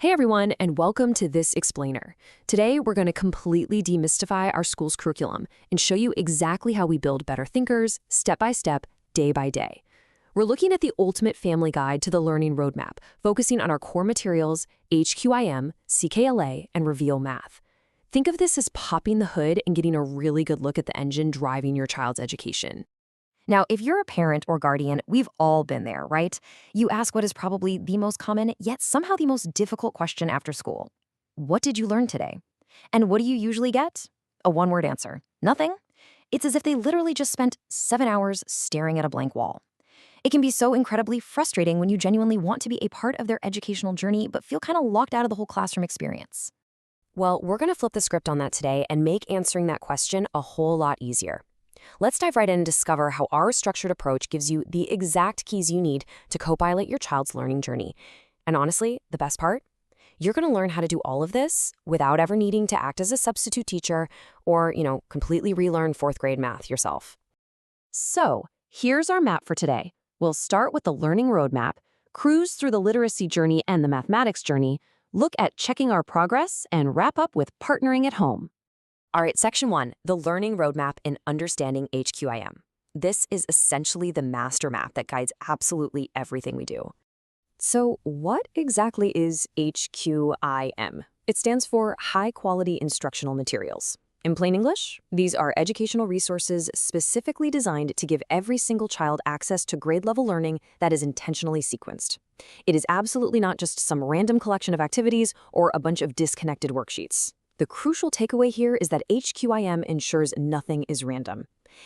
Hey everyone, and welcome to This Explainer. Today, we're going to completely demystify our school's curriculum and show you exactly how we build better thinkers, step by step, day by day. We're looking at the ultimate family guide to the learning roadmap, focusing on our core materials, HQIM, CKLA, and Reveal Math. Think of this as popping the hood and getting a really good look at the engine driving your child's education. Now, if you're a parent or guardian, we've all been there, right? You ask what is probably the most common, yet somehow the most difficult question after school. What did you learn today? And what do you usually get? A one-word answer. Nothing? It's as if they literally just spent 7 hours staring at a blank wall. It can be so incredibly frustrating when you genuinely want to be a part of their educational journey, but feel kind of locked out of the whole classroom experience. Well, we're going to flip the script on that today and make answering that question a whole lot easier. Let's dive right in and discover how our structured approach gives you the exact keys you need to co-pilot your child's learning journey. And honestly, the best part? You're going to learn how to do all of this without ever needing to act as a substitute teacher or, completely relearn 4th grade math yourself. So, here's our map for today. We'll start with the learning roadmap, cruise through the literacy journey and the mathematics journey, look at checking our progress, and wrap up with partnering at home. All right, Section 1, the Learning Roadmap and Understanding HQIM. This is essentially the master map that guides absolutely everything we do. So what exactly is HQIM? It stands for High Quality Instructional Materials. In plain English, these are educational resources specifically designed to give every single child access to grade-level learning that is intentionally sequenced. It is absolutely not just some random collection of activities or a bunch of disconnected worksheets. The crucial takeaway here is that HQIM ensures nothing is random.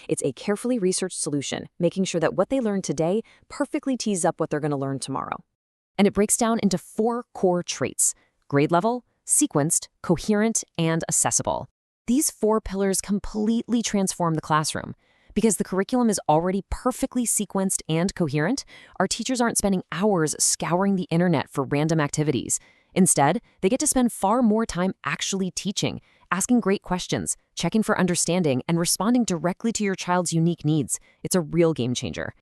It's a carefully researched solution, making sure that what they learn today perfectly tees up what they're going to learn tomorrow. And it breaks down into 4 core traits: grade level, sequenced, coherent, and accessible. These 4 pillars completely transform the classroom. Because the curriculum is already perfectly sequenced and coherent, our teachers aren't spending hours scouring the internet for random activities. Instead, they get to spend far more time actually teaching, asking great questions, checking for understanding, and responding directly to your child's unique needs. It's a real game changer.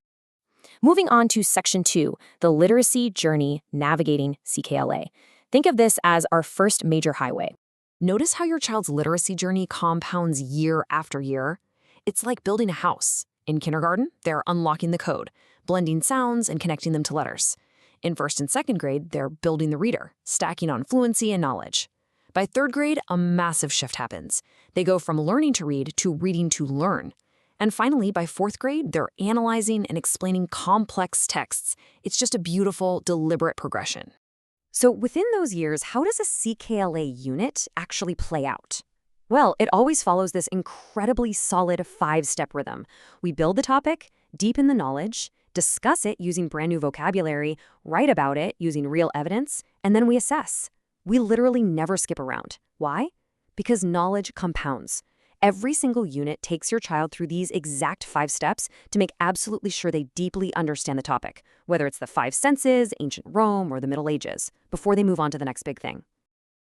Moving on to Section 2, the literacy journey navigating CKLA. Think of this as our first major highway. Notice how your child's literacy journey compounds year after year? It's like building a house. In kindergarten, they're unlocking the code, blending sounds, and connecting them to letters. In 1st and 2nd grade, they're building the reader, stacking on fluency and knowledge. By 3rd grade, a massive shift happens. They go from learning to read to reading to learn. And finally, by 4th grade, they're analyzing and explaining complex texts. It's just a beautiful, deliberate progression. So within those years, how does a CKLA unit actually play out? Well, it always follows this incredibly solid 5-step rhythm. We build the topic, deepen the knowledge, discuss it using brand new vocabulary, write about it using real evidence, and then we assess. We literally never skip around. Why? Because knowledge compounds. Every single unit takes your child through these exact 5 steps to make absolutely sure they deeply understand the topic, whether it's the 5 senses, ancient Rome, or the Middle Ages, before they move on to the next big thing.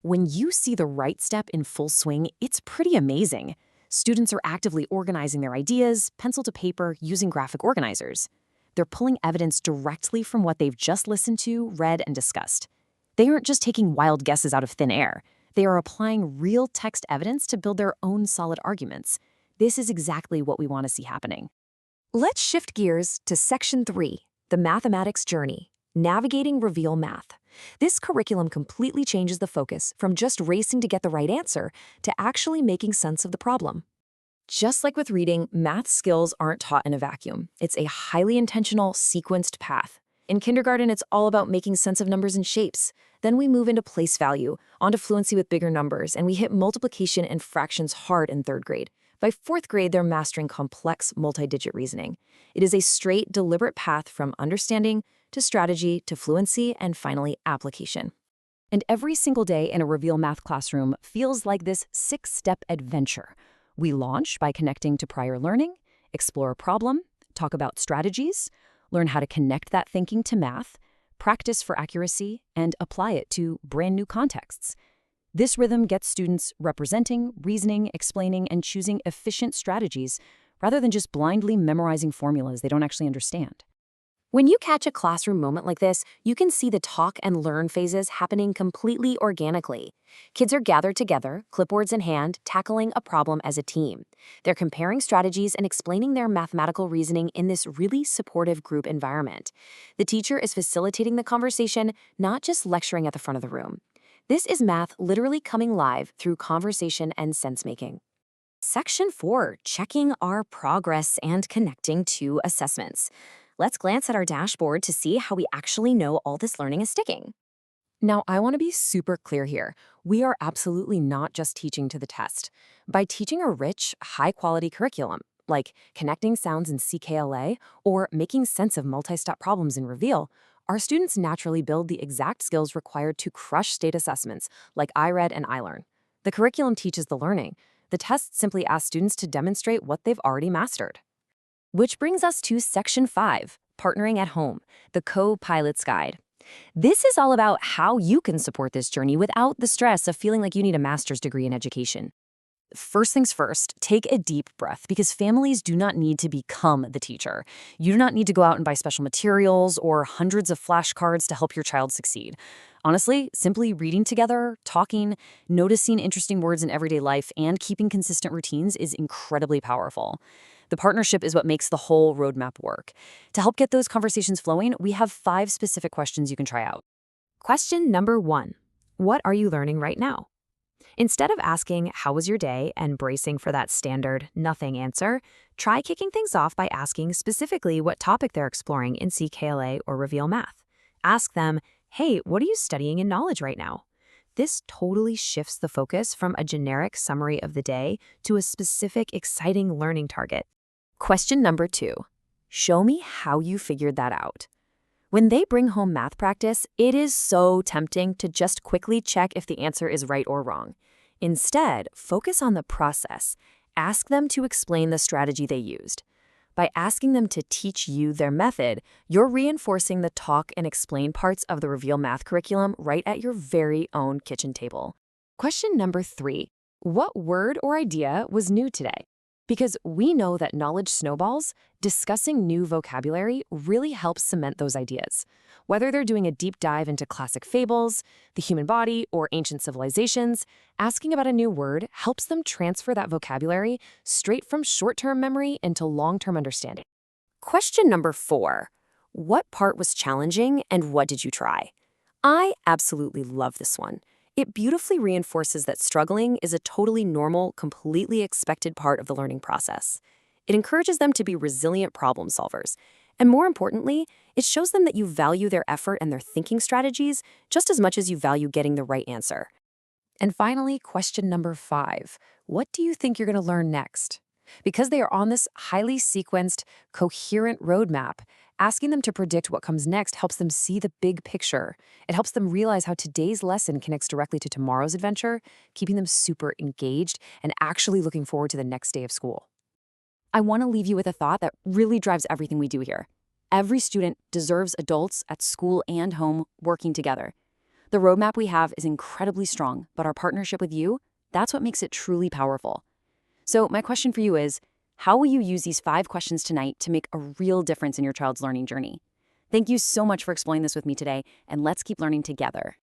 When you see the right step in full swing, it's pretty amazing. Students are actively organizing their ideas, pencil to paper, using graphic organizers. They're pulling evidence directly from what they've just listened to, read, and discussed. They aren't just taking wild guesses out of thin air. They are applying real text evidence to build their own solid arguments. This is exactly what we want to see happening. Let's shift gears to Section 3, the mathematics journey, navigating Reveal Math. This curriculum completely changes the focus from just racing to get the right answer to actually making sense of the problem. Just like with reading, math skills aren't taught in a vacuum. It's a highly intentional, sequenced path. In kindergarten, it's all about making sense of numbers and shapes. Then we move into place value, onto fluency with bigger numbers, and we hit multiplication and fractions hard in 3rd grade. By 4th grade, they're mastering complex multi-digit reasoning. It is a straight, deliberate path from understanding to strategy to fluency and finally application. And every single day in a Reveal Math classroom feels like this 6-step adventure. We launch by connecting to prior learning, explore a problem, talk about strategies, learn how to connect that thinking to math, practice for accuracy, and apply it to brand new contexts. This rhythm gets students representing, reasoning, explaining, and choosing efficient strategies rather than just blindly memorizing formulas they don't actually understand. When you catch a classroom moment like this, you can see the talk and learn phases happening completely organically. Kids are gathered together, clipboards in hand, tackling a problem as a team. They're comparing strategies and explaining their mathematical reasoning in this really supportive group environment. The teacher is facilitating the conversation, not just lecturing at the front of the room. This is math literally coming live through conversation and sense-making. Section 4, checking our progress and connecting to assessments. Let's glance at our dashboard to see how we actually know all this learning is sticking. Now, I want to be super clear here. We are absolutely not just teaching to the test. By teaching a rich, high-quality curriculum, like connecting sounds in CKLA or making sense of multi-step problems in Reveal, our students naturally build the exact skills required to crush state assessments like IREAD and ILEARN. The curriculum teaches the learning. The tests simply ask students to demonstrate what they've already mastered. Which brings us to Section 5, Partnering at Home, the Co-Pilot's Guide. This is all about how you can support this journey without the stress of feeling like you need a master's degree in education. First things first, take a deep breath because families do not need to become the teacher. You do not need to go out and buy special materials or hundreds of flashcards to help your child succeed. Honestly, simply reading together, talking, noticing interesting words in everyday life, and keeping consistent routines is incredibly powerful. The partnership is what makes the whole roadmap work. To help get those conversations flowing, we have 5 specific questions you can try out. Question number 1. What are you learning right now? Instead of asking, how was your day, and bracing for that standard nothing answer, try kicking things off by asking specifically what topic they're exploring in CKLA or Reveal Math. Ask them, hey, what are you studying in knowledge right now? This totally shifts the focus from a generic summary of the day to a specific, exciting learning target. Question number 2. Show me how you figured that out. When they bring home math practice, it is so tempting to just quickly check if the answer is right or wrong. Instead, focus on the process. Ask them to explain the strategy they used. By asking them to teach you their method, you're reinforcing the talk and explain parts of the Reveal Math curriculum right at your very own kitchen table. Question number 3. What word or idea was new today? Because we know that knowledge snowballs, discussing new vocabulary really helps cement those ideas. Whether they're doing a deep dive into classic fables, the human body, or ancient civilizations, asking about a new word helps them transfer that vocabulary straight from short-term memory into long-term understanding. Question number 4. What part was challenging and what did you try? I absolutely love this one. It beautifully reinforces that struggling is a totally normal, completely expected part of the learning process. It encourages them to be resilient problem solvers. And more importantly, it shows them that you value their effort and their thinking strategies just as much as you value getting the right answer. And finally, question number 5. What do you think you're going to learn next? Because they are on this highly sequenced, coherent roadmap, asking them to predict what comes next helps them see the big picture. It helps them realize how today's lesson connects directly to tomorrow's adventure, keeping them super engaged and actually looking forward to the next day of school. I want to leave you with a thought that really drives everything we do here. Every student deserves adults at school and home working together. The roadmap we have is incredibly strong, but our partnership with you, that's what makes it truly powerful. So my question for you is, how will you use these 5 questions tonight to make a real difference in your child's learning journey? Thank you so much for exploring this with me today, and let's keep learning together.